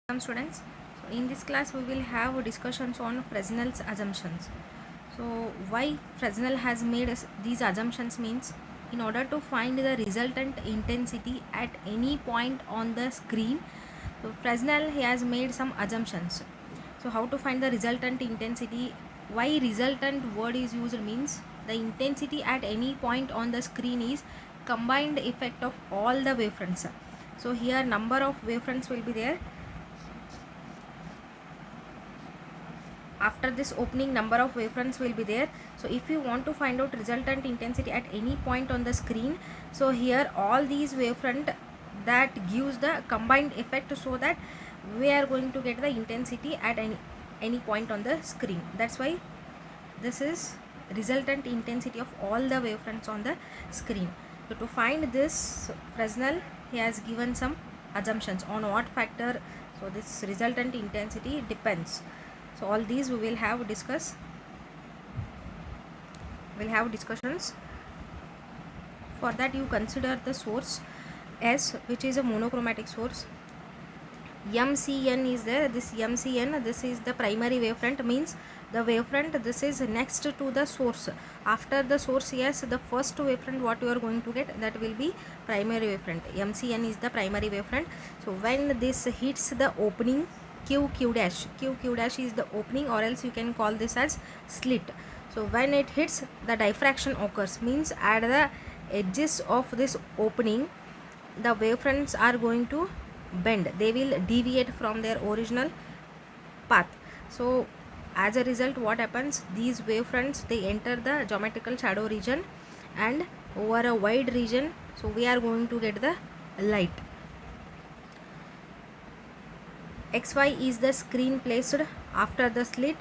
Students, so in this class we will have discussions on Fresnel's assumptions. So why Fresnel has made these assumptions means, in order to find the resultant intensity at any point on the screen, so Fresnel he has made some assumptions. So how to find the resultant intensity? Why resultant word is used means, the intensity at any point on the screen is combined effect of all the wavefronts. So here number of wavefronts will be there. After this opening, number of wavefronts will be there. So if you want to find out resultant intensity at any point on the screen, so here all these wavefront that gives the combined effect, so that we are going to get the intensity at any point on the screen. That's why this is resultant intensity of all the wavefronts on the screen. So to find this, Fresnel he has given some assumptions on what factor so this resultant intensity depends. So all these we will have discussions. For that, you consider the source S, which is a monochromatic source. MCN is there. This MCN, this is the primary wavefront, means the wavefront this is next to the source. After the source, yes, the first wavefront what you are going to get, that will be primary wavefront. MCN is the primary wavefront. So when this hits the opening Q dash is the opening, or else you can call this as slit. So when it hits, the diffraction occurs, means at the edges of this opening the wavefronts are going to bend, they will deviate from their original path. So as a result, what happens, these wavefronts they enter the geometrical shadow region, and over a wide region, so we are going to get the light. XY is the screen placed after the slit,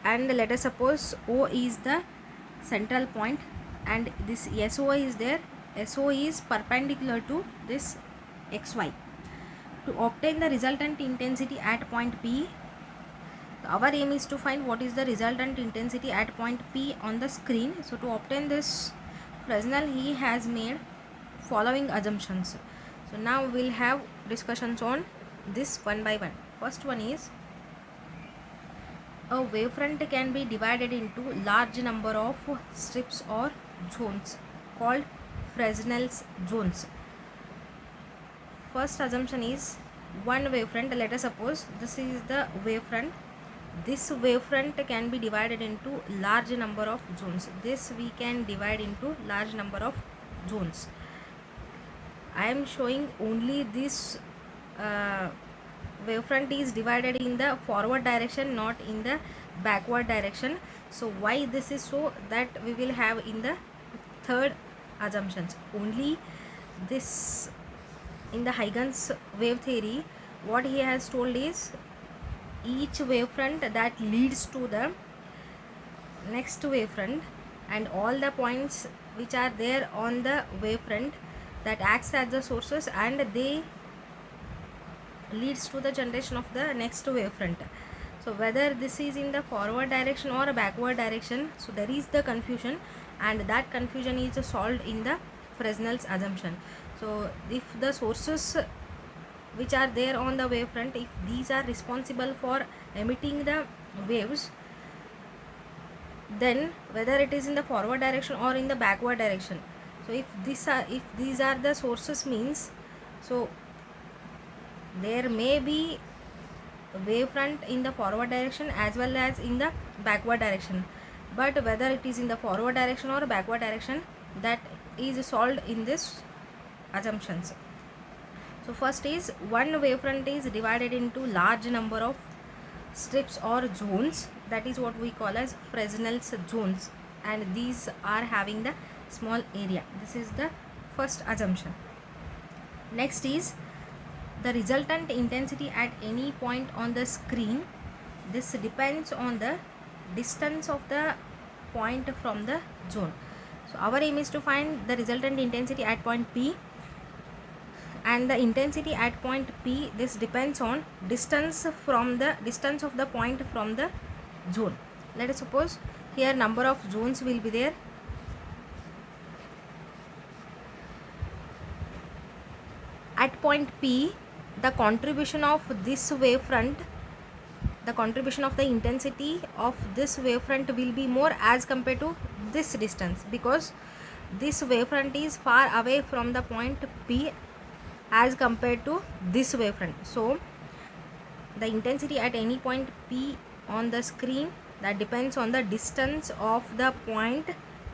and let us suppose O is the central point, and this SO is there. SO is perpendicular to this XY. To obtain the resultant intensity at point P, our aim is to find what is the resultant intensity at point P on the screen. So to obtain this, Fresnel he has made following assumptions. So now we'll have discussions on this one by one. First one is, a wavefront can be divided into large number of strips or zones called Fresnel's zones. First assumption is, one wavefront, let us suppose this is the wavefront. This wavefront can be divided into large number of zones. This we can divide into large number of zones. I am showing only this wavefront is divided in the forward direction, not in the backward direction. So why this is so, that we will have in the third assumptions. Only this, in the Huygens wave theory, what he has told is, each wavefront that leads to the next wavefront, and all the points which are there on the wavefront that acts as the sources, and they leads to the generation of the next wavefront. So whether this is in the forward direction or a backward direction, so there is the confusion, and that confusion is solved in the Fresnel's assumption. So if the sources which are there on the wavefront, if these are responsible for emitting the waves, then whether it is in the forward direction or in the backward direction, so if these are the sources means, so there may be wavefront in the forward direction as well as in the backward direction, but whether it is in the forward direction or backward direction, that is solved in this assumptions. So first is, one wavefront is divided into large number of strips or zones, that is what we call as Fresnel's zones, and these are having the small area. This is the first assumption. Next is, the resultant intensity at any point on the screen, this depends on the distance of the point from the zone. So our aim is to find the resultant intensity at point P, and the intensity at point P, this depends on distance of the point from the zone. Let us suppose here number of zones will be there. At point P, the contribution of this wavefront, the contribution of the intensity of this wavefront will be more as compared to this distance, because this wavefront is far away from the point P as compared to this wavefront. So the intensity at any point P on the screen, that depends on the distance of the point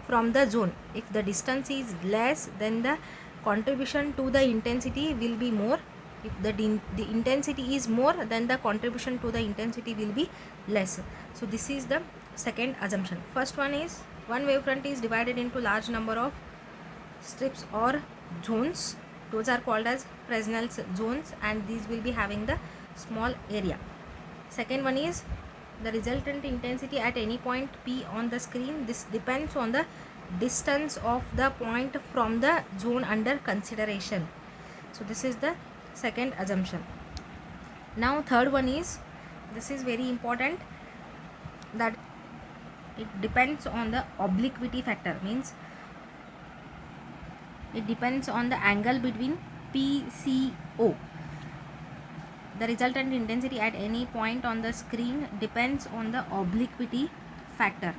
from the zone. If the distance is less, then the contribution to the intensity will be more. If the intensity is more, then the contribution to the intensity will be less. So this is the second assumption. First one is, one wavefront is divided into large number of strips or zones. Those are called as Fresnel's zones, and these will be having the small area. Second one is, the resultant intensity at any point P on the screen, this depends on the distance of the point from the zone under consideration. So this is the second assumption. Now third one is, this is very important, that it depends on the obliquity factor, means it depends on the angle between PCO. The resultant intensity at any point on the screen depends on the obliquity factor.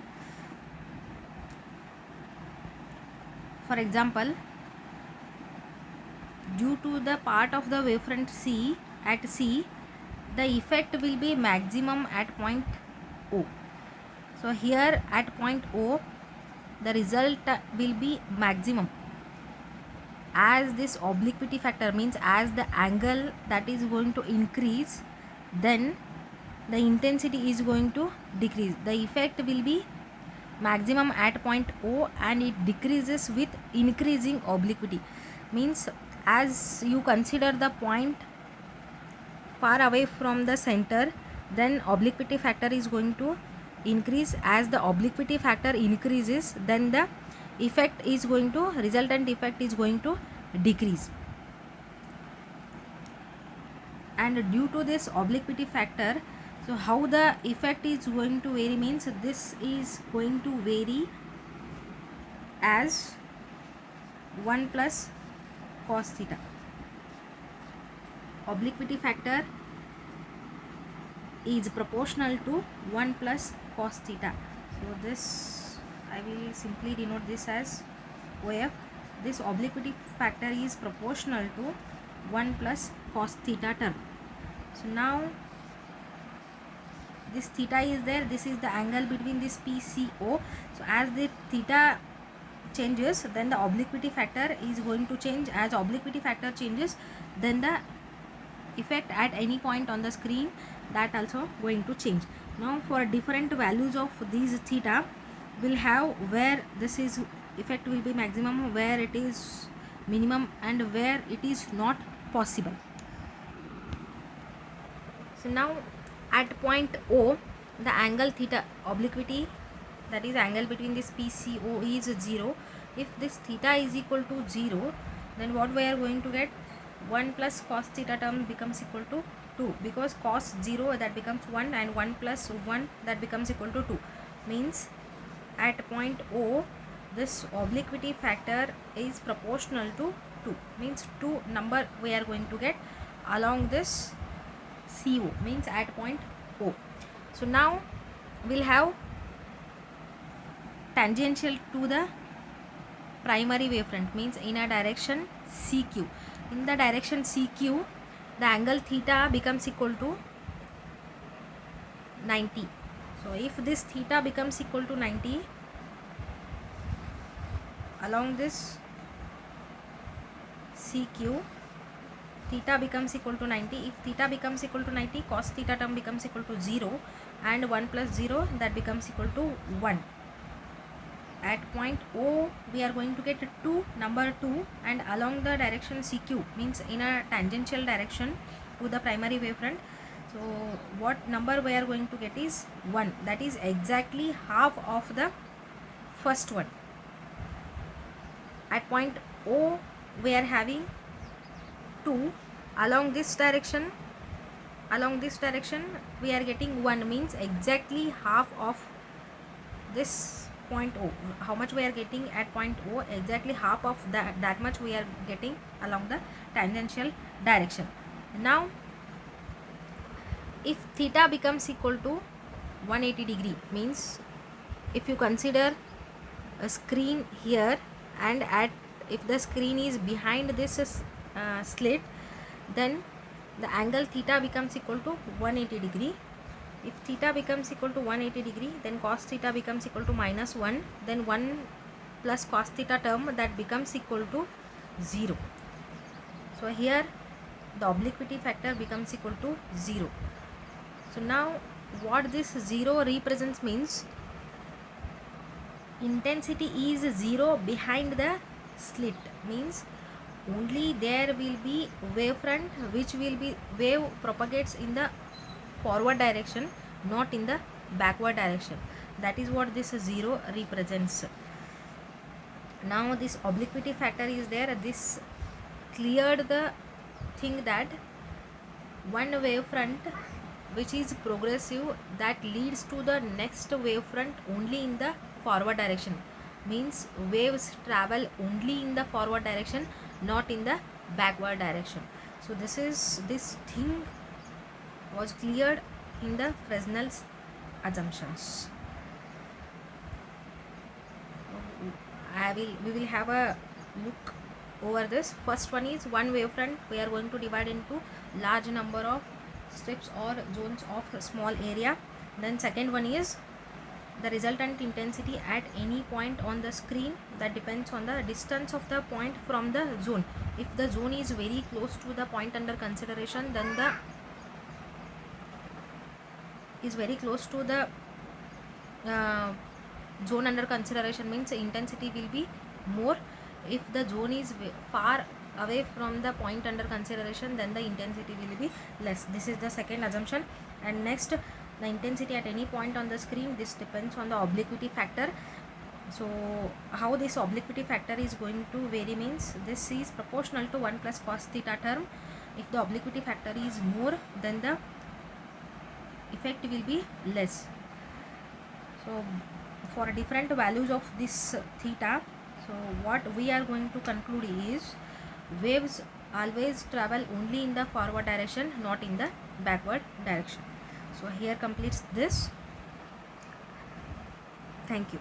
For example, due to the part of the wavefront C at C, the effect will be maximum at point O. So here at point O, the result will be maximum, as this obliquity factor, means as the angle that is going to increase, then the intensity is going to decrease. The effect will be maximum at point O, and it decreases with increasing obliquity, means as you consider the point far away from the center, then obliquity factor is going to increase. As the obliquity factor increases, then the effect is going to, resultant effect is going to decrease. And due to this obliquity factor, so how the effect is going to vary, means this is going to vary as 1 plus cos theta. Obliquity factor is proportional to 1 plus cos theta. So this, I will simply denote this as OF. This obliquity factor is proportional to 1 plus cos theta term. So now this theta is there, this is the angle between this PCO. So as the theta changes, then the obliquity factor is going to change. As obliquity factor changes, then the effect at any point on the screen, that also going to change. Now for different values of these theta, will have where this is effect will be maximum, where it is minimum, and where it is not possible. So now at point O, the angle theta, obliquity, that is angle between this PCO, is 0. If this theta is equal to 0, then what we are going to get, 1 plus cos theta term becomes equal to 2, because cos 0, that becomes 1, and 1 plus 1, that becomes equal to 2. Means at point O, this obliquity factor is proportional to 2, means 2 number we are going to get along this CO, means at point O. So now we'll have tangential to the primary wavefront, means in a direction CQ. In the direction CQ, the angle theta becomes equal to 90. So if this theta becomes equal to 90 along this CQ, theta becomes equal to 90. If theta becomes equal to 90, cos theta term becomes equal to 0, and 1 plus 0, that becomes equal to 1. At point O, we are going to get 2, number 2, and along the direction CQ, means in a tangential direction to the primary wavefront. So what number we are going to get is 1, that is exactly half of the first one. At point O, we are having 2. Along this direction we are getting 1, means exactly half of this point O. How much we are getting at point O, exactly half of that much we are getting along the tangential direction. Now if theta becomes equal to 180 degree, means if you consider a screen here, and at if the screen is behind this slit, then the angle theta becomes equal to 180 degree. If theta becomes equal to 180 degree, then cos theta becomes equal to -1, then 1 plus cos theta term, that becomes equal to 0. So here the obliquity factor becomes equal to 0. So now what this 0 represents means intensity is 0 behind the slit, means only there will be wavefront which will be wave propagates in the forward direction, not in the backward direction. That is what this 0 represents. Now this obliquity factor is there. This cleared the thing that one wavefront which is progressive, that leads to the next wavefront only in the forward direction, means waves travel only in the forward direction, not in the backward direction. So this thing was cleared in the Fresnel's assumptions. We will have a look over this. First one is one wavefront we are going to divide into large number of strips or zones of small area. Then second one is the resultant intensity at any point on the screen, that depends on the distance of the point from the zone. If the zone is very close to the point under consideration, then the is very close to the zone under consideration, means intensity will be more. If the zone is far away from the point under consideration, then the intensity will be less. This is the second assumption. And next, the intensity at any point on the screen, this depends on the obliquity factor. So how this obliquity factor is going to vary means this is proportional to 1 plus cos theta term. If the obliquity factor is more, then the effect will be less. So for different values of this theta, so what we are going to conclude is waves always travel only in the forward direction, not in the backward direction. So here completes this. Thank you.